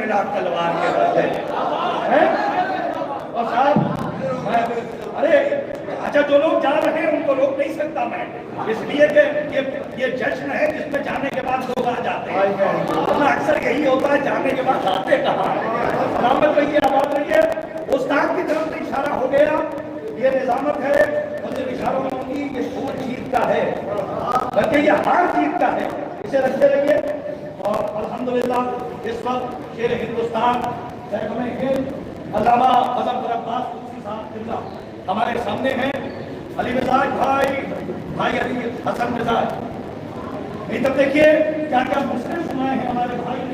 ملا تلوار کے بدلے. اور صاحب ارے اچھا جو لوگ جا رہے ہیں ان کو روک نہیں سکتا میں, اس لیے کہ یہ جشن ہے جس میں جانے کے بعد لوگ آ جاتے ہیں. ورنہ اکثر یہی ہوتا ہے جانے کے بعد آتے کہاں ہیں. سلامت رہیے, آباد رہیے. استاد کی طرف سے اشارہ ہو گیا, یہ نظامت ہے. مجھے اشارہ ہوں گی کہ سور جیتتا ہے بلکہ یہ ہار جیتتا ہے, اسے رکھتے رہیے. اور الحمدللہ اس وقت شیر ہندوستان محکمہ ہند علامہ اعظم عباس قدسی صاحب قبلہ ہمارے سامنے ہیں. علی مزاج بھائی علی حسن مزاج. نہیں تب دیکھیے کیا کیا مسئلے سنائے ہیں ہمارے بھائی نے.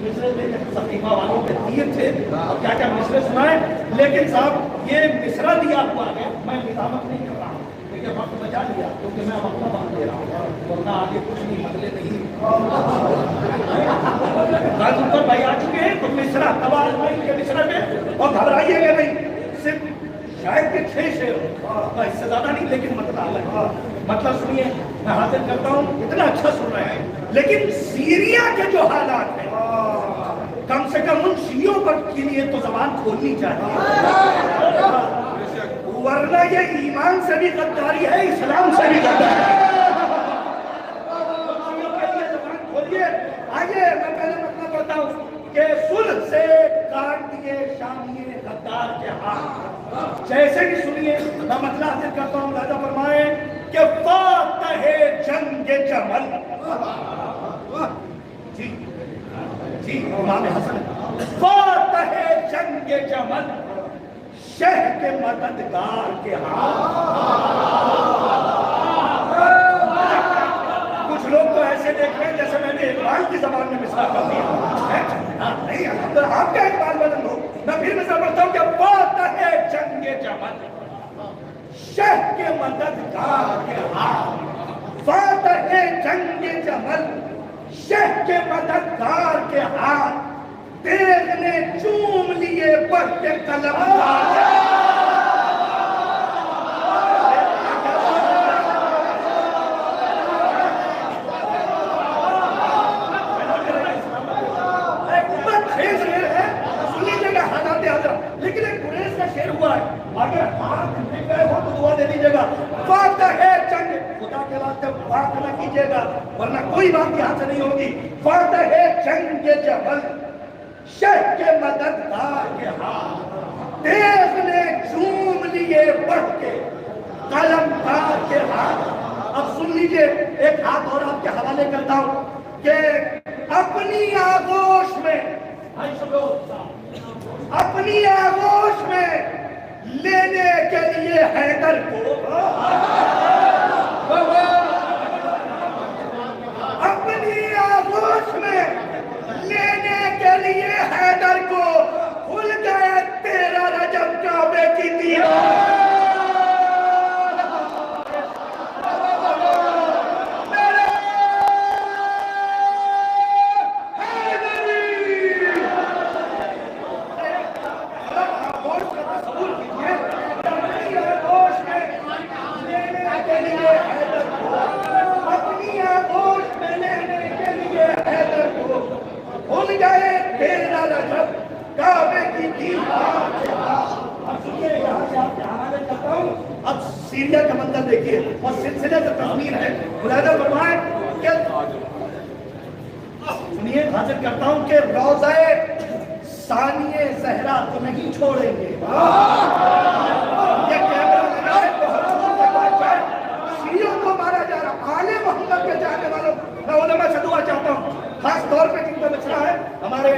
مصرے تھے سقیفہ والوں کے تیر تھے, اور کیا کیا مسئلے سنائے. لیکن صاحب یہ مصرع دیا ہوا ہے, میں نظامت نہیں کر رہا ہوں, لیکن وقت بچا لیا کیونکہ میں وقت باندھ دے رہا ہوں, ورنہ آگے کچھ نہیں مسئلے نہیں. آج ان پر بھائی آ چکے ہیں تو مصرع تباہ آزمائی کے مصرع میں, اور گھبرائیے گا نہیں. صرف شاید کہ 6 شعر اس سے زیادہ نہیں, لیکن مطلب الگ ہے. مطلب سنیے, میں حاضر کرتا ہوں, اتنا اچھا سن رہے ہیں. لیکن سیریا کے جو حالات ہیں کم سے کم ان شیعوں پر کے لیے تو زبان کھولنی چاہیے, ورنہ یہ ایمان سے بھی غداری ہے, اسلام سے بھی غداری ہے. زبان کھولیے. آئیے میں پہلے مطلب بتا ہوں کہ صلح سے کاٹ دیے شامیے غدار کے ہاتھ. جیسے کہ سنیے میں مطلب حاصل کرتا ہوں, لہذا فرمائیں کہ فاتح جنگ جمل. جی امام حسن, فاتح جنگ جمل شہ کے مددگار کے کچھ لوگ تو ایسے دیکھ رہے ہیں جیسے میں نے اقبال کی زبان میں مصرع کر دیا. نہیں الحمدللہ آپ کا اقبال بدل ہو. میں پھر مصرع پڑھتا ہوں کہ فاتح جنگ جمل شہ کے مددگار کے ہاتھ. فاتح جنگ جمل شہ کے مددگار کے ہاتھ, دیکھ نے چوم لیے بڑھ کے قلم. لیکن ایک قریش کا شعر ہوا ہے, اگر ہاتھ مل گئے ہو تو دعا دے دیجیے گا. فاتح جنگ, خدا کے واسطے بات نہ کیجیے گا ورنہ کوئی بات یہاں سے نہیں ہوگی. فاتح جنگ جمل شہ کے مددگار کے ہاتھ, تیغ نے چوم لیے بڑھ کے قلم کار کے ہاتھ. اب سن لیجیے, ایک ہاتھ اور آپ کے حوالے کرتا ہوں کہ اپنی آغوش میں, اپنی آغوش میں لینے کے لیے حیدر کو, اپنی آغوش میں لینے کے لیے حیدر کو کھل گئے 13 رجب کعبے کی دیوار. اب سیریا کا منظر دیکھیے اور سلسلے سے تصویر ہے. ملاحظہ فرمائیں کہ سنیے, حاضر کرتا ہوں کہ روضہ ثانیہ زہرا تو نہیں چھوڑیں گے. یہ کیمرہ لگا ہے تو حضور تک پہنچ جائے. شیعوں کو مارا جا رہا, آل محمد کے چاہنے والوں, میں علماء سے دعا چاہتا ہوں, خاص طور پہ جن کا مسئلہ ہے ہمارے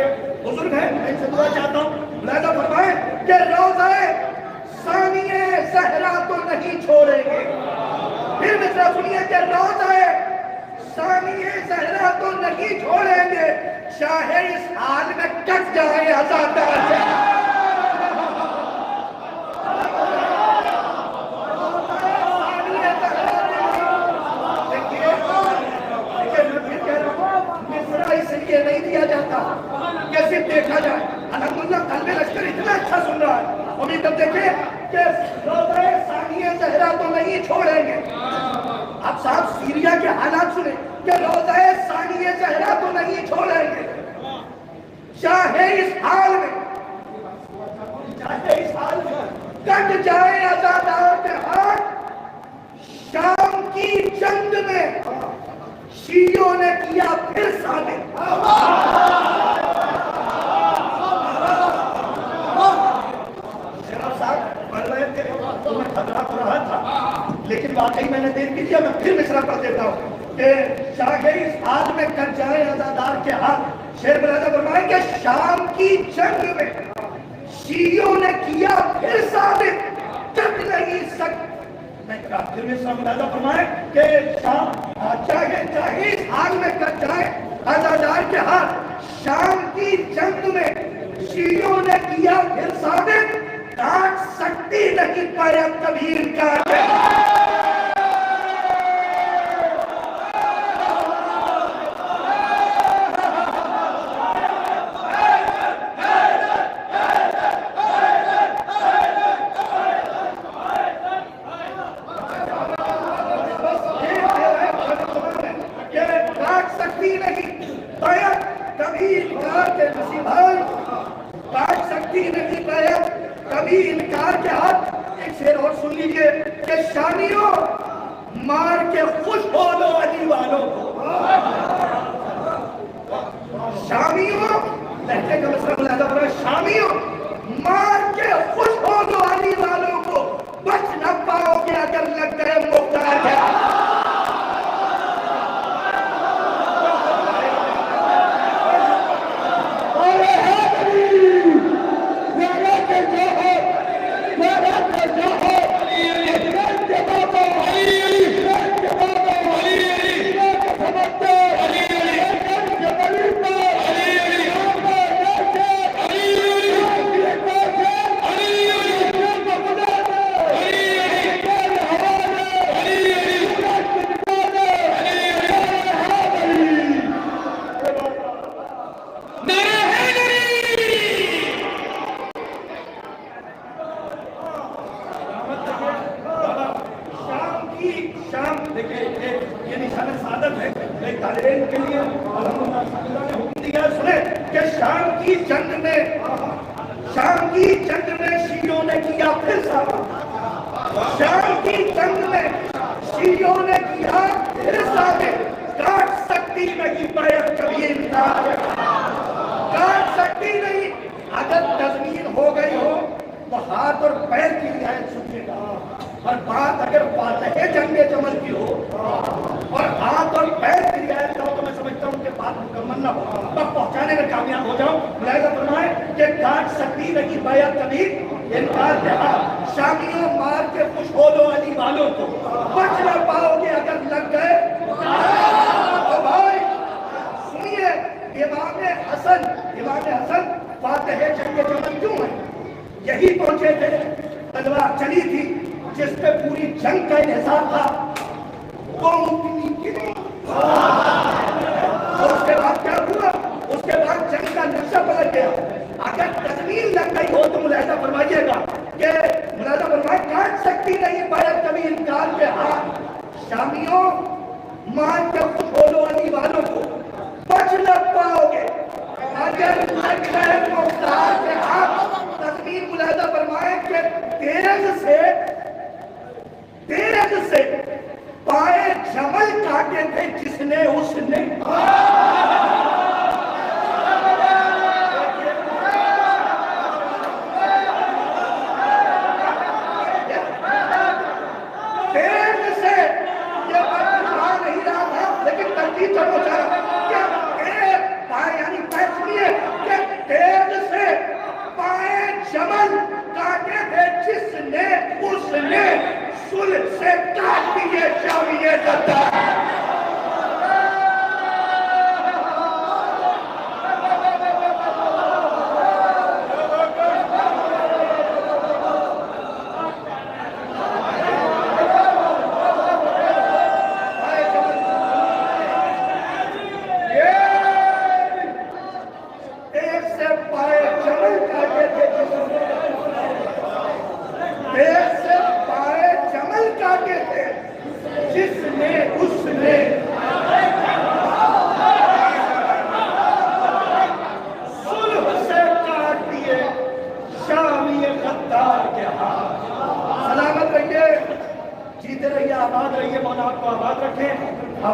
بزرگ ہیں, میں ان سے دعا چاہتا ہوں. ملاحظہ فرمائیں کہ روضہ ثانیہ زہرا تو نہیں چھوڑیں گے. پھر مصرع سنیے کہ روضہ ثانیہ زہرا تو نہیں چھوڑیں گے, چاہے اس حال میں کٹ جائے عزادار سے. یہ نہیں دیا جاتا کہ صرف دیکھا جائے. الحمدللہ قلب لشکر اتنا اچھا سن رہا ہے. ابھی تب دیکھیں کہ روضہ ثانیہ زہرا تو نہیں چھوڑیں گے. اب صاحب سیریا کے حالات سنیں کہ روضہ ثانیہ زہرا تو نہیں چھوڑیں گے، چاہے اس حال میں کٹ جائے عزادار کے ہاتھ۔ شام کی جنگ میں شیعوں نے کیا پھر ثابت۔ میں خطرہ ہو رہا تھا لیکن واقعی میں نے دیر کی دیا، میں پھر مصرع پڑھ دیتا ہوں کہ چاہے اس حال میں کٹ جائے عزادار کے ہاتھ۔ شیر ملاحظہ فرمائیں کہ شام کی جنگ میں شیعوں نے کیا پھر ثابت، ٹک نہیں سکتے۔ میں کہا پھر مصرع ملاحظہ فرمائیں کہ چاہے اس حال میں کٹ جائے عزادار کے ہاتھ، شام کی جنگ میں شیعوں نے کیا پھر ثابت، کاٹ سکتی نہیں پایا کبھی انکار کے۔ کاٹ سکتی نہیں پایا کبھی انکار کے نصیب بھائی، کاٹ سکتی نہیں پایا کبھی انکار کے ہاتھ۔ ایک شعر اور سن لیجئے کہ شامیوں مار کے خوش ہو لو علی والوں کو۔ شامیوں لہجے کا مسئلہ ملاحظہ کرو، شامیوں مار کے خوش ہو لو علی والوں کو، بچ نہ پاؤ گے اگر لگ گئے مختار کے۔ جس نے اس نے